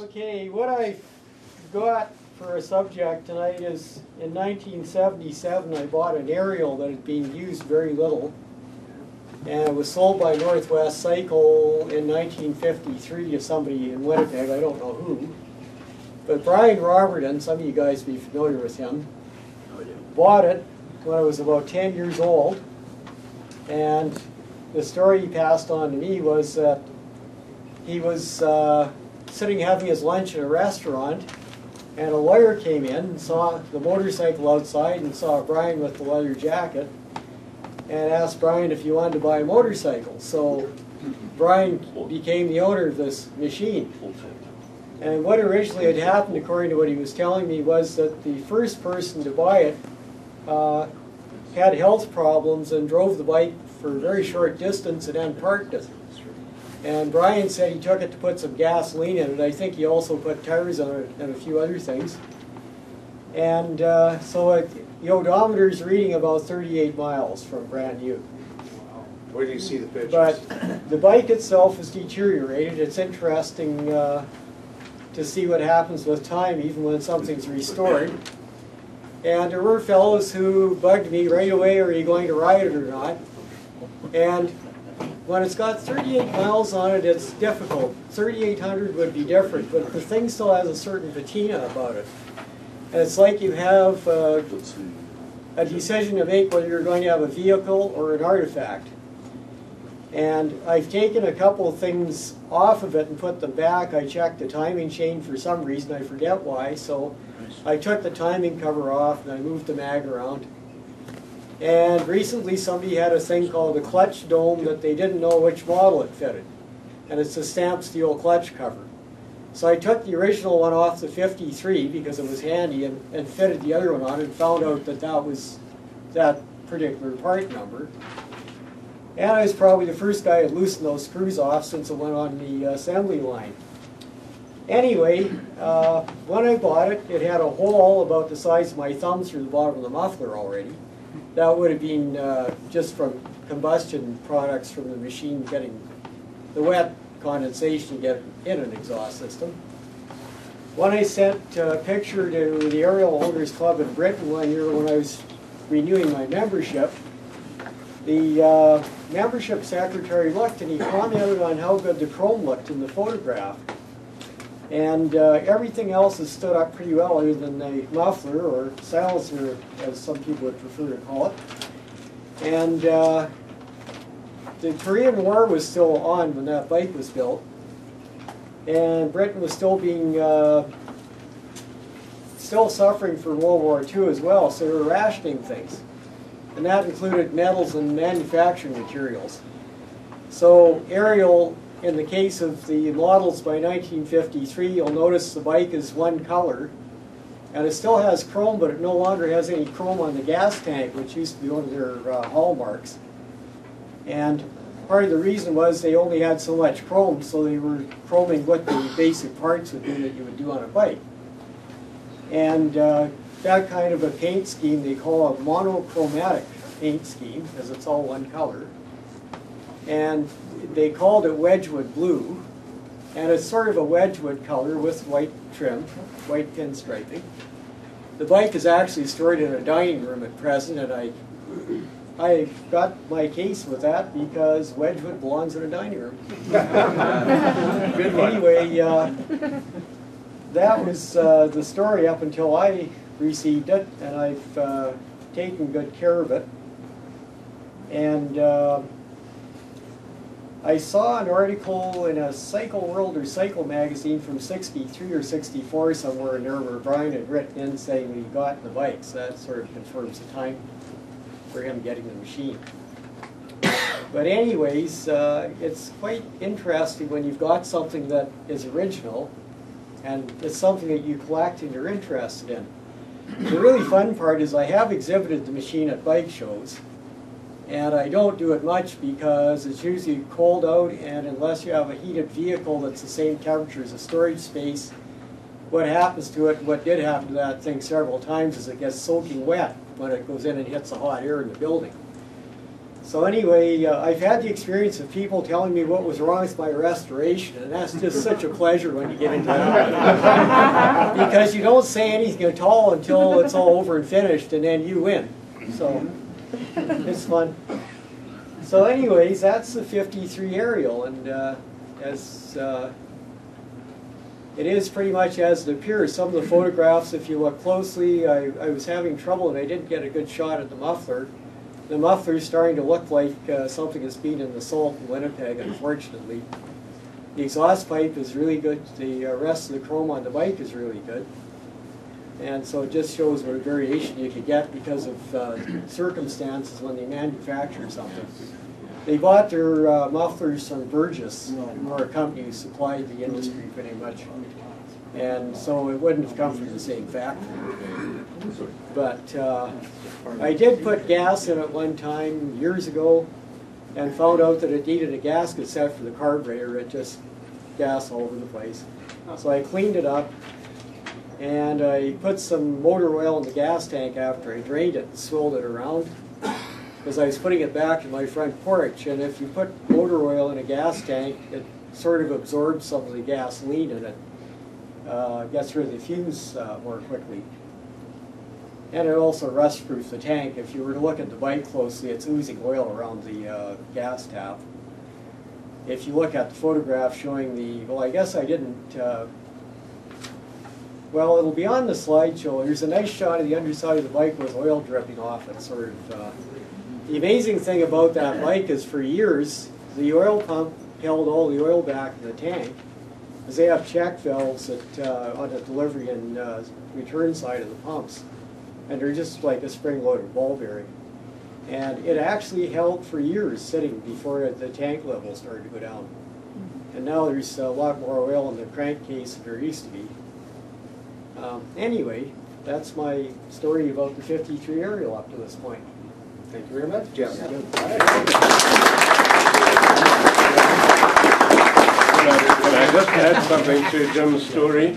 Okay, what I got for a subject tonight is in 1977 I bought an Ariel that had been used very little, and it was sold by Northwest Cycle in 1953 to somebody in Winnipeg, I don't know who. But Brian Robertson, some of you guys be familiar with him, bought it when I was about 10 years old, and the story he passed on to me was that he was sitting having his lunch in a restaurant, and a lawyer came in and saw the motorcycle outside and saw Brian with the leather jacket and asked Brian if he wanted to buy a motorcycle. So Brian became the owner of this machine. And what originally had happened, according to what he was telling me, was that the first person to buy it had health problems and drove the bike for a very short distance and then parked it. And Brian said he took it to put some gasoline in it. I think he also put tires on it and a few other things. And so the odometer's reading about 38 miles from brand new. Where do you see the pictures? But the bike itself is deteriorated. It's interesting to see what happens with time, even when something's restored. And there were fellows who bugged me right away, are you going to ride it or not? And when it's got 38 miles on it, it's difficult. 3,800 would be different, but the thing still has a certain patina about it. And it's like you have a decision to make whether you're going to have a vehicle or an artifact. And I've taken a couple of things off of it and put them back. I checked the timing chain for some reason, I forget why, so I took the timing cover off and I moved the mag around. And recently somebody had a thing called a clutch dome that they didn't know which model it fitted. And it's a stamped steel clutch cover. So I took the original one off the 53 because it was handy and fitted the other one on and found out that that was that particular part number. And I was probably the first guy to loosen those screws off since it went on the assembly line. Anyway, when I bought it, it had a hole about the size of my thumb through the bottom of the muffler already. That would have been just from combustion products from the machine getting the wet condensation get in an exhaust system. When I sent a picture to the Ariel Owners Club in Britain one year when I was renewing my membership, the membership secretary looked and he commented on how good the chrome looked in the photograph. And everything else has stood up pretty well other than the muffler, or silencer as some people would prefer to call it. And the Korean War was still on when that bike was built. And Britain was still being, still suffering for World War II as well, so they were rationing things. And that included metals and manufacturing materials. So Ariel, in the case of the models by 1953, you'll notice the bike is one color. And it still has chrome, but it no longer has any chrome on the gas tank, which used to be one of their hallmarks. And part of the reason was they only had so much chrome, so they were chroming what the basic parts would be that you would do on a bike. And that kind of a paint scheme they call a monochromatic paint scheme, because it's all one color. And they called it Wedgwood blue, and it's sort of a Wedgwood color with white trim, white pinstriping. The bike is actually stored in a dining room at present, and I got my case with that because Wedgwood belongs in a dining room. Anyway, that was the story up until I received it, and I've taken good care of it. And I saw an article in a Cycle World or Cycle magazine from '63 or '64 somewhere in there where Brian had written in saying he got the bike, so that sort of confirms the time for him getting the machine. But anyways, it's quite interesting when you've got something that is original and it's something that you collect and you're interested in. The really fun part is I have exhibited the machine at bike shows, and I don't do it much because it's usually cold out, and unless you have a heated vehicle that's the same temperature as a storage space, what happens to it, what did happen to that thing several times, is it gets soaking wet when it goes in and hits the hot air in the building. So anyway, I've had the experience of people telling me what was wrong with my restoration, and that's just such a pleasure when you get into that. Because you don't say anything at all until it's all over and finished, and then you win. So it's fun. So anyways, that's the 53 Ariel, and it is pretty much as it appears. Some of the photographs, if you look closely, I was having trouble and I didn't get a good shot at the muffler. The muffler is starting to look like something that's been in the salt in Winnipeg, unfortunately. The exhaust pipe is really good. The rest of the chrome on the bike is really good. And so it just shows what a variation you could get because of circumstances when they manufacture something. They bought their mufflers from Burgess, or a company who supplied the industry pretty much. And so it wouldn't have come from the same factory. But I did put gas in it one time years ago and found out that it needed a gasket set for the carburetor. It just gas all over the place. So I cleaned it up and I put some motor oil in the gas tank after I drained it and swirled it around, because I was putting it back in my front porch. And if you put motor oil in a gas tank, it sort of absorbs some of the gasoline and it gets rid of the fumes more quickly. And it also rust-proofs the tank. If you were to look at the bike closely, it's oozing oil around the gas tap. If you look at the photograph showing the, well, I guess I didn't, well, it'll be on the slideshow. There's a nice shot of the underside of the bike with oil dripping off it, sort of. The amazing thing about that bike is for years, the oil pump held all the oil back in the tank, because they have check valves on the delivery and return side of the pumps. And they're just like a spring-loaded ball bearing. And it actually held for years sitting before the tank level started to go down. And now there's a lot more oil in the crankcase than there used to be. Anyway, that's my story about the 53 Ariel up to this point. Thank you very much, Jim. Can I just add something to Jim's story?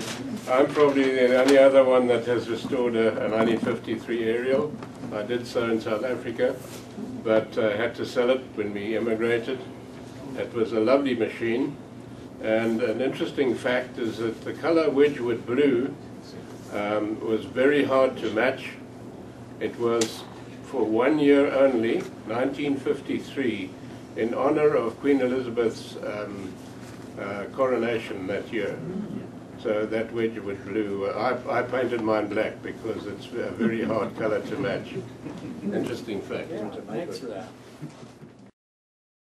I'm probably the only other one that has restored a 1953 Ariel. I did so in South Africa, but I had to sell it when we immigrated. It was a lovely machine, and an interesting fact is that the color Wedgwood blue was very hard to match. It was for 1 year only, 1953, in honor of Queen Elizabeth's coronation that year. So that Wedgwood blue, I painted mine black because it's a very hard color to match. Interesting fact. Yeah, thanks for that.